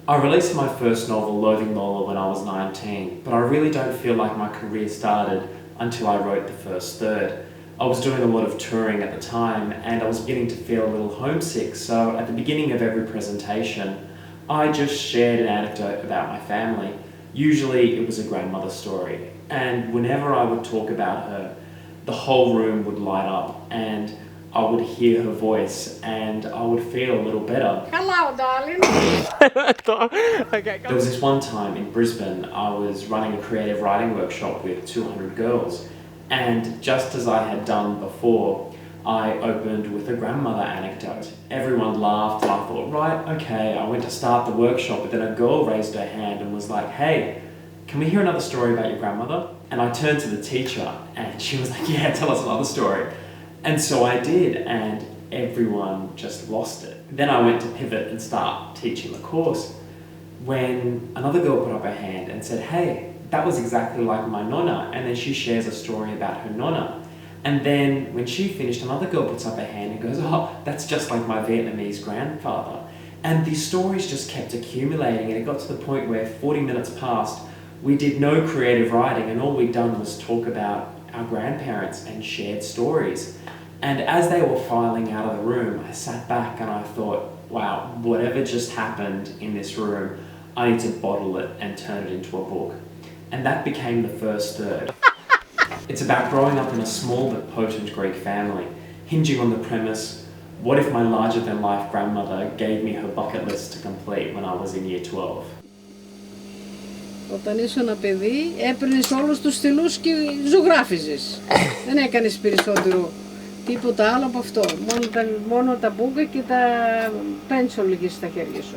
I released my first novel, Loathing Lola, when I was 19, but I really don't feel like my career started until I wrote the first third. I was doing a lot of touring at the time and I was beginning to feel a little homesick, so at the beginning of every presentation, I just shared an anecdote about my family. Usually it was a grandmother story, and whenever I would talk about her, the whole room would light up and I would hear her voice and I would feel a little better. Hello, darling. There was this one time in Brisbane, I was running a creative writing workshop with 200 girls, and just as I had done before, I opened with a grandmother anecdote. Everyone laughed and I thought, right, okay, I went to start the workshop, but then a girl raised her hand and was like, hey, can we hear another story about your grandmother? And I turned to the teacher and she was like, yeah, tell us another story. And so I did, and everyone just lost it. Then I went to pivot and start teaching the course when another girl put up her hand and said, hey, that was exactly like my nonna. And then she shares a story about her nonna. And then when she finished, another girl puts up her hand and goes, oh, that's just like my Vietnamese grandfather. And these stories just kept accumulating, and it got to the point where 40 minutes passed, we did no creative writing, and all we'd done was talk about our grandparents and shared stories. And as they were filing out of the room, I sat back and I thought, wow, whatever just happened in this room, I need to bottle it and turn it into a book. And that became the first third. It's about growing up in a small but potent Greek family, hinging on the premise, what if my larger-than-life grandmother gave me her bucket list to complete when I was in year 12? Όταν ήσουν παιδί, έπαιρνες όλους τους στυλούς και ζωγράφιζες. Δεν έκανες περισσότερο τίποτα άλλο από αυτό. Μόνο τα μπούκα και τα πένσολ είχες στα χέρια σου.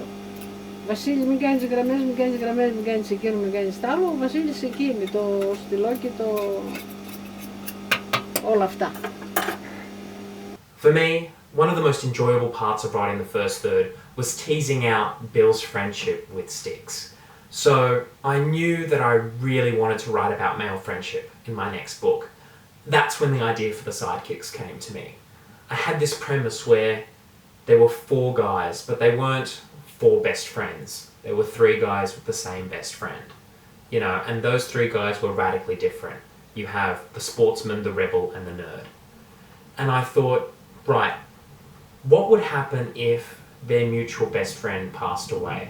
Βασίλη, μην κάνεις γραμμές, μην κάνεις γραμμές, μην κάνεις εκείνο, μην κάνεις τ' άλλο. Ο Βασίλης εκεί με το στυλό και όλα αυτά. For me, one of the most enjoyable parts of writing the first third was teasing out Bill's friendship with Sticks. So I knew that I really wanted to write about male friendship in my next book. That's when the idea for the Sidekicks came to me. I had this premise where there were 4 guys, but they weren't 4 best friends. There were 3 guys with the same best friend. You know, and those 3 guys were radically different. You have the sportsman, the rebel, and the nerd. And I thought, right, what would happen if their mutual best friend passed away?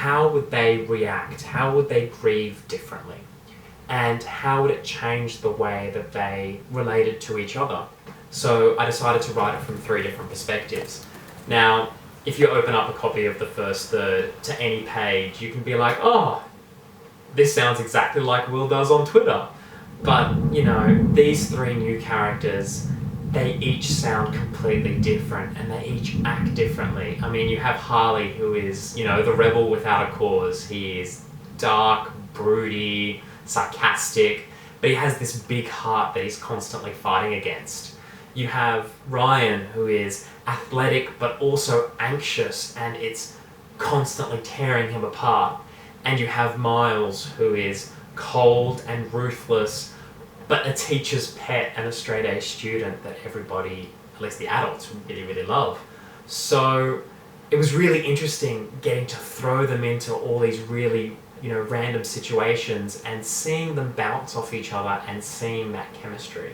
How would they react? How would they grieve differently? And how would it change the way that they related to each other? So I decided to write it from 3 different perspectives. Now, if you open up a copy of the first third to any page, you can be like, oh, this sounds exactly like Will does on Twitter. But, you know, these 3 new characters, they each sound completely different and they each act differently. I mean, you have Harley, who is, you know, the rebel without a cause. He is dark, broody, sarcastic, but he has this big heart that he's constantly fighting against. You have Ryan, who is athletic but also anxious, and it's constantly tearing him apart. And you have Miles, who is cold and ruthless, but a teacher's pet and a straight-A student that everybody, at least the adults, really, really love. So it was really interesting getting to throw them into all these really, you know, random situations and seeing them bounce off each other and seeing that chemistry.